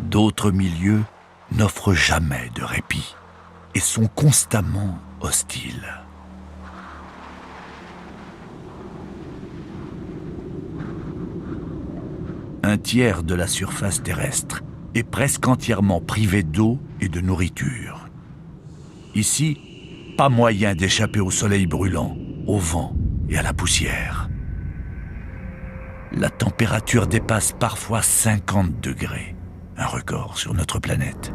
D'autres milieux n'offrent jamais de répit et sont constamment hostiles. Un tiers de la surface terrestre est presque entièrement privé d'eau et de nourriture. Ici, pas moyen d'échapper au soleil brûlant, au vent et à la poussière. La température dépasse parfois 50 degrés, un record sur notre planète.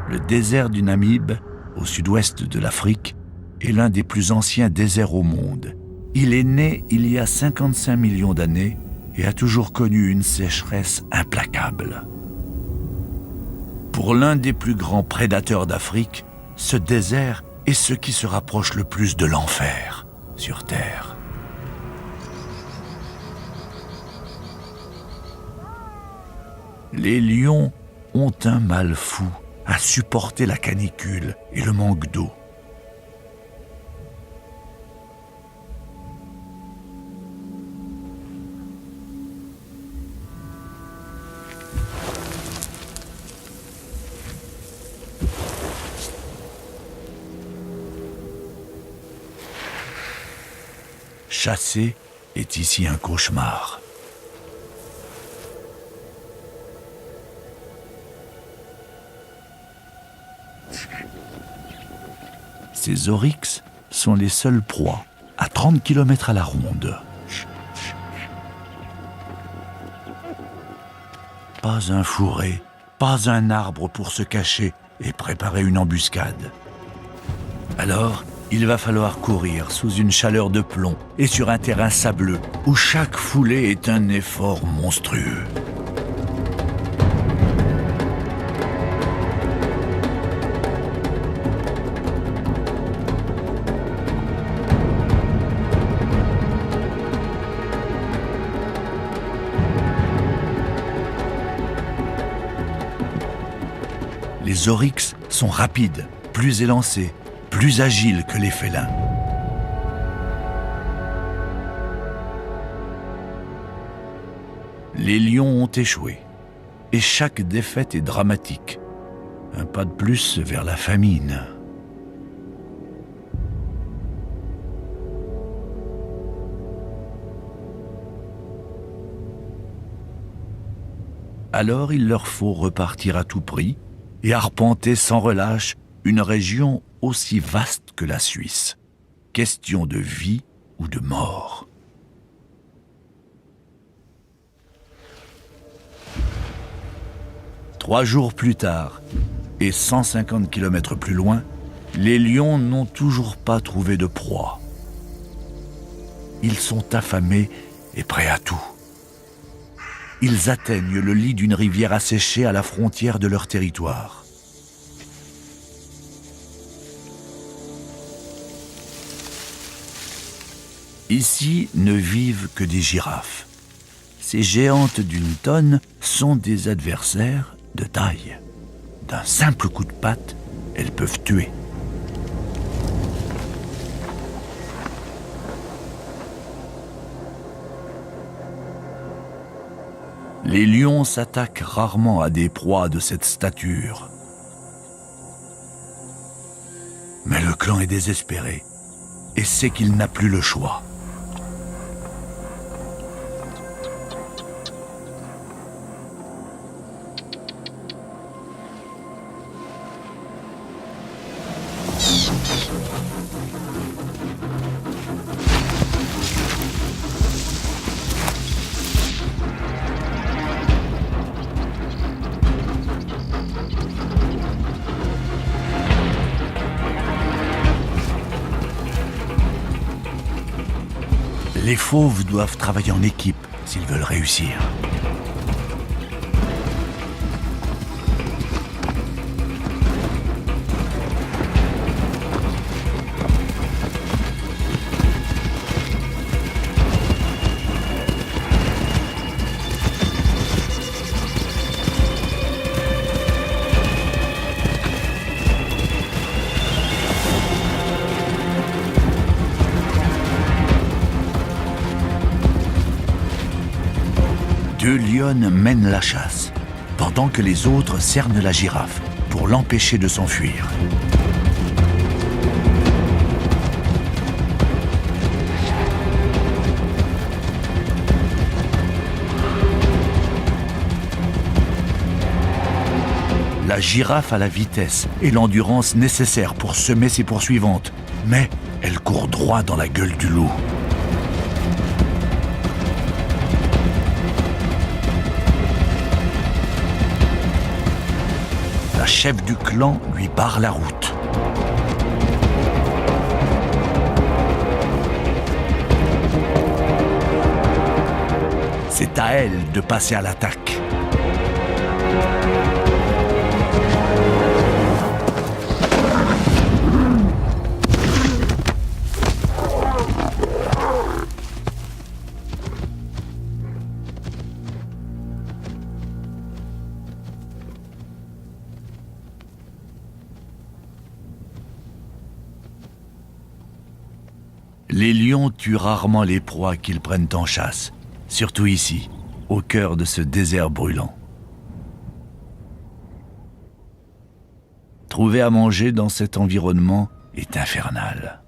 Le désert du Namib, au sud-ouest de l'Afrique, est l'un des plus anciens déserts au monde. Il est né il y a 55 millions d'années et a toujours connu une sécheresse implacable. Pour l'un des plus grands prédateurs d'Afrique, ce désert est ce qui se rapproche le plus de l'enfer sur Terre. Les lions ont un mal fou à supporter la canicule et le manque d'eau. Chasser est ici un cauchemar. Ces oryx sont les seules proies, à 30 km à la ronde. Pas un fourré, pas un arbre pour se cacher et préparer une embuscade. Alors, il va falloir courir sous une chaleur de plomb et sur un terrain sableux où chaque foulée est un effort monstrueux. Les oryx sont rapides, plus élancés, plus agiles que les félins. Les lions ont échoué, et chaque défaite est dramatique. Un pas de plus vers la famine. Alors il leur faut repartir à tout prix et arpenter sans relâche une région aussi vaste que la Suisse. Question de vie ou de mort. Trois jours plus tard, et 150 km plus loin, les lions n'ont toujours pas trouvé de proie. Ils sont affamés et prêts à tout. Ils atteignent le lit d'une rivière asséchée à la frontière de leur territoire. Ici ne vivent que des girafes. Ces géantes d'une tonne sont des adversaires de taille. D'un simple coup de patte, elles peuvent tuer. Les lions s'attaquent rarement à des proies de cette stature. Mais le clan est désespéré et sait qu'il n'a plus le choix. Les fauves doivent travailler en équipe s'ils veulent réussir. deux lionnes mènent la chasse, pendant que les autres cernent la girafe pour l'empêcher de s'enfuir. La girafe a la vitesse et l'endurance nécessaires pour semer ses poursuivantes, mais elle court droit dans la gueule du loup. La chef du clan lui barre la route. C'est à elle de passer à l'attaque. Les lions tuent rarement les proies qu'ils prennent en chasse, surtout ici, au cœur de ce désert brûlant. Trouver à manger dans cet environnement est infernal.